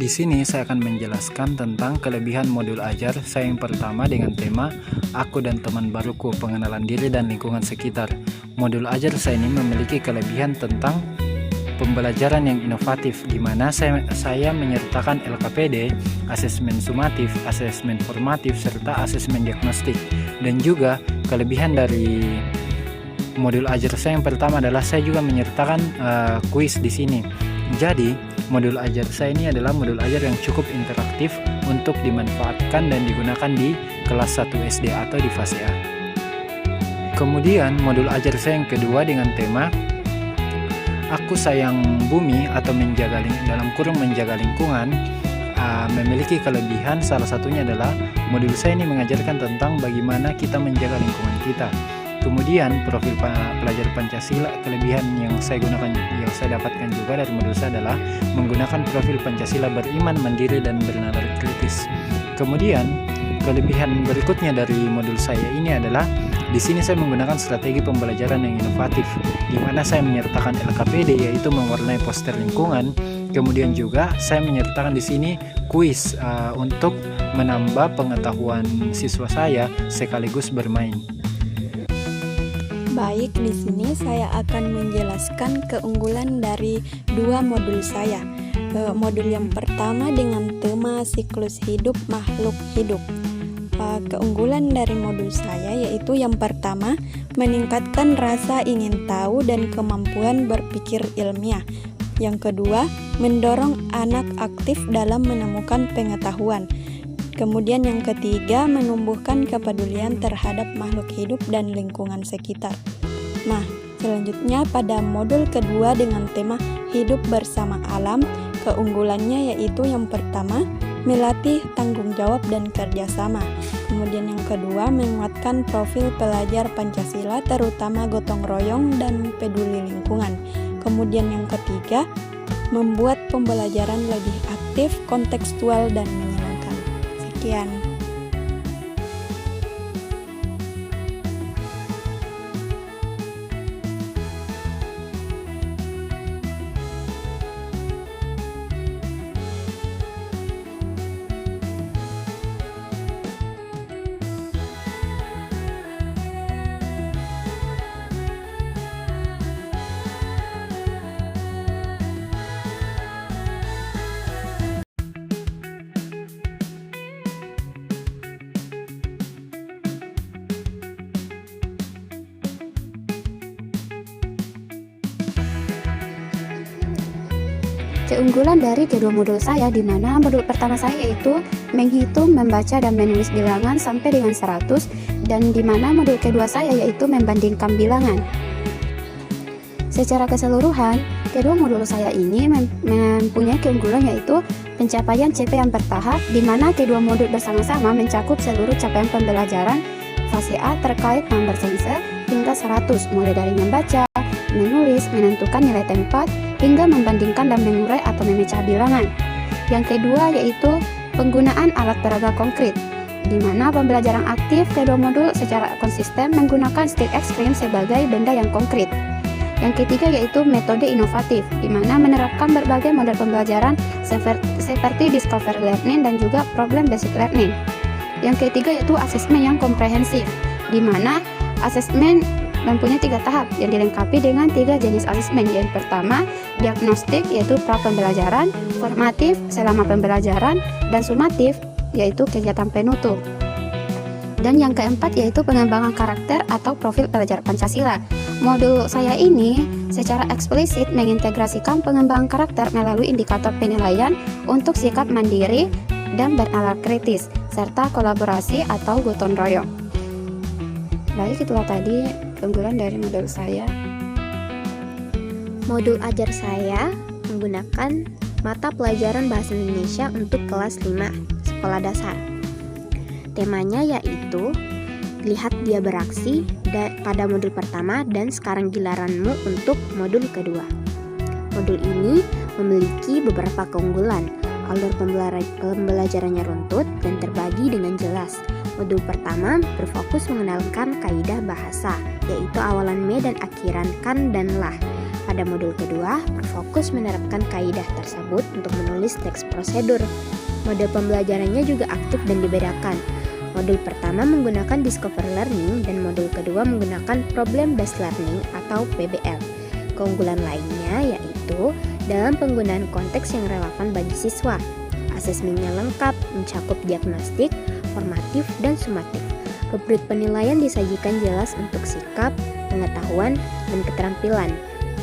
Di sini saya akan menjelaskan tentang kelebihan modul ajar saya yang pertama dengan tema Aku dan Teman Baruku, Pengenalan Diri dan Lingkungan Sekitar. Modul ajar saya ini memiliki kelebihan tentang pembelajaran yang inovatif, di mana saya menyertakan LKPD, asesmen sumatif, asesmen formatif, serta asesmen diagnostik. Dan juga kelebihan dari modul ajar saya yang pertama adalah saya juga menyertakan kuis di sini. Jadi, modul ajar saya ini adalah modul ajar yang cukup interaktif untuk dimanfaatkan dan digunakan di kelas 1 SD atau di fase A. Kemudian, modul ajar saya yang kedua dengan tema Aku Sayang Bumi atau menjaga lingkungan memiliki kelebihan. Salah satunya adalah modul saya ini mengajarkan tentang bagaimana kita menjaga lingkungan kita. Kemudian profil pelajar Pancasila, kelebihan yang saya dapatkan juga dari modul saya adalah menggunakan profil Pancasila beriman, mandiri, dan bernalar kritis. Kemudian kelebihan berikutnya dari modul saya ini adalah di sini saya menggunakan strategi pembelajaran yang inovatif, di mana saya menyertakan LKPD yaitu mewarnai poster lingkungan. Kemudian juga saya menyertakan di sini kuis untuk menambah pengetahuan siswa saya sekaligus bermain. Baik, di sini saya akan menjelaskan keunggulan dari dua modul saya. Modul yang pertama dengan tema siklus hidup makhluk hidup. Keunggulan dari modul saya yaitu yang pertama, meningkatkan rasa ingin tahu dan kemampuan berpikir ilmiah. Yang kedua, mendorong anak aktif dalam menemukan pengetahuan. Kemudian yang ketiga, menumbuhkan kepedulian terhadap makhluk hidup dan lingkungan sekitar. Nah, selanjutnya pada modul kedua dengan tema hidup bersama alam, keunggulannya yaitu yang pertama, melatih tanggung jawab dan kerjasama. Kemudian yang kedua, menguatkan profil pelajar Pancasila terutama gotong royong dan peduli lingkungan. Kemudian yang ketiga, membuat pembelajaran lebih aktif, kontekstual, dan menyenangkan. Sekian. Keunggulan dari kedua modul saya, di mana modul pertama saya yaitu menghitung, membaca, dan menulis bilangan sampai dengan 100, dan di mana modul kedua saya yaitu membandingkan bilangan. Secara keseluruhan, kedua modul saya ini mempunyai keunggulan yaitu pencapaian CP yang bertahap, di mana kedua modul bersama-sama mencakup seluruh capaian pembelajaran fase A terkait number sensor hingga 100, mulai dari membaca, menulis, menentukan nilai tempat, hingga membandingkan dan mengurai atau memecah bilangan. Yang kedua yaitu penggunaan alat peraga konkret, di mana pembelajaran aktif kedua modul secara konsisten menggunakan stick ekstrim sebagai benda yang konkret. Yang ketiga yaitu metode inovatif, di mana menerapkan berbagai model pembelajaran seperti discovery learning dan juga problem based learning. Yang ketiga yaitu asesmen yang komprehensif, di mana asesmen mempunyai 3 tahap yang dilengkapi dengan 3 jenis asesmen. Yang pertama, diagnostik yaitu pra pembelajaran, formatif selama pembelajaran, dan sumatif yaitu kegiatan penutup. Dan yang keempat yaitu pengembangan karakter atau profil pelajar Pancasila. Modul saya ini secara eksplisit mengintegrasikan pengembangan karakter melalui indikator penilaian untuk sikap mandiri dan bernalar kritis, serta kolaborasi atau gotong royong. Baik, itulah tadi keunggulan dari modul saya. Modul ajar saya menggunakan mata pelajaran Bahasa Indonesia untuk kelas 5 sekolah dasar. Temanya yaitu lihat dia beraksi pada modul pertama dan sekarang giliranmu untuk modul kedua. Modul ini memiliki beberapa keunggulan. Alur pembelajarannya runtut dan terbagi dengan jelas. Modul pertama berfokus mengenalkan kaidah bahasa, yaitu awalan me dan akhiran kan dan lah. Pada modul kedua, berfokus menerapkan kaidah tersebut untuk menulis teks prosedur. Mode pembelajarannya juga aktif dan dibedakan. Modul pertama menggunakan Discover Learning dan modul kedua menggunakan Problem Based Learning atau PBL. Keunggulan lainnya yaitu dalam penggunaan konteks yang relevan bagi siswa. Asesmennya lengkap, mencakup diagnostik, formatif, dan sumatif. Rubrik penilaian disajikan jelas untuk sikap, pengetahuan, dan keterampilan.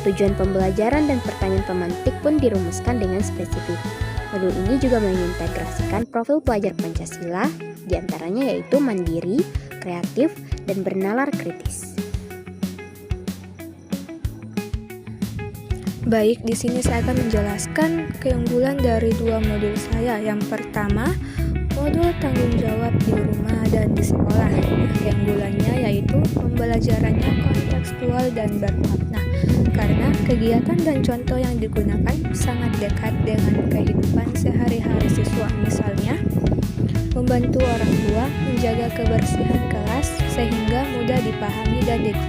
Tujuan pembelajaran dan pertanyaan pemantik pun dirumuskan dengan spesifik. Modul ini juga mengintegrasikan profil pelajar Pancasila, diantaranya yaitu mandiri, kreatif, dan bernalar kritis. Baik, di sini saya akan menjelaskan keunggulan dari dua modul saya. Yang pertama, modul tanggung jawab di rumah dan di sekolah. Keunggulannya yaitu pembelajarannya kontekstual dan bermakna, karena kegiatan dan contoh yang digunakan sangat dekat dengan kehidupan sehari-hari siswa. Misalnya, membantu orang tua menjaga kebersihan kelas sehingga mudah dipahami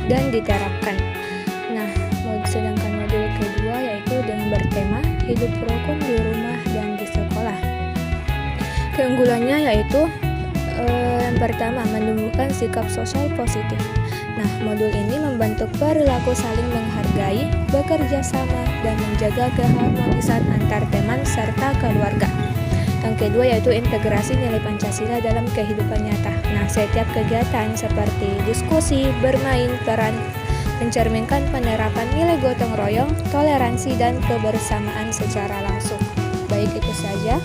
dan diterapkan. Nah, sedangkan modul kedua yaitu dengan bertema hidup rukun di rumah dan di sekolah. Keunggulannya yaitu yang pertama, menumbuhkan sikap sosial positif. Nah, modul ini membentuk perilaku saling menghargai, bekerja sama, dan menjaga keharmonisan antar teman serta keluarga. Yang kedua yaitu integrasi nilai Pancasila dalam kehidupan nyata. Nah, setiap kegiatan seperti diskusi, bermain peran mencerminkan penerapan nilai gotong royong, toleransi, dan kebersamaan secara langsung. Baik, itu saja.